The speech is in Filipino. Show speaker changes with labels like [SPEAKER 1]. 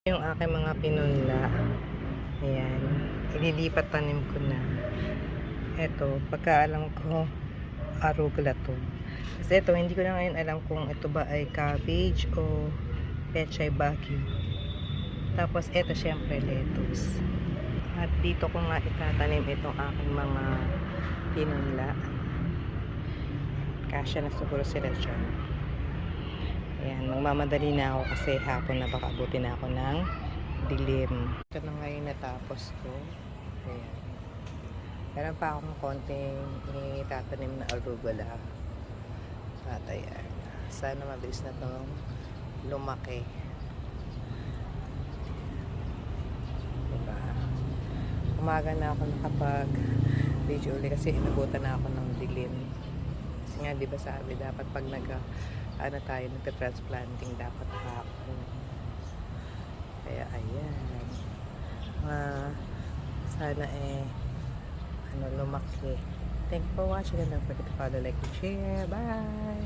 [SPEAKER 1] Yung aking mga pinunla. Ayan. Ililipat tanim ko na. Eto, pagkaalam ko, arugula to. Kasi ito, hindi ko na ngayon alam kung ito ba ay cabbage o pechay bagyo. Tapos, eto syempre, lettuce. At dito ko nga itatanim itong aking mga pinunla. Kasya na siguro sila dyan. Ayan, magmamadali na ako kasi hapon na baka abutin na ako ng dilim. Ito na ngayon natapos ko. Ayan. Meron pa akong konting itatanim na arugula. At ayan. Sana mabilis na itong lumaki. Diba? Umaga na ako nakapag video ulit kasi inabutan na ako ng dilim. Kasi nga diba sabi dapat pag tayo nagka-transplanting dapat hapon. Kaya ayan. Sana lumaki. Thank you for watching and don't forget to follow, like, and share. Bye!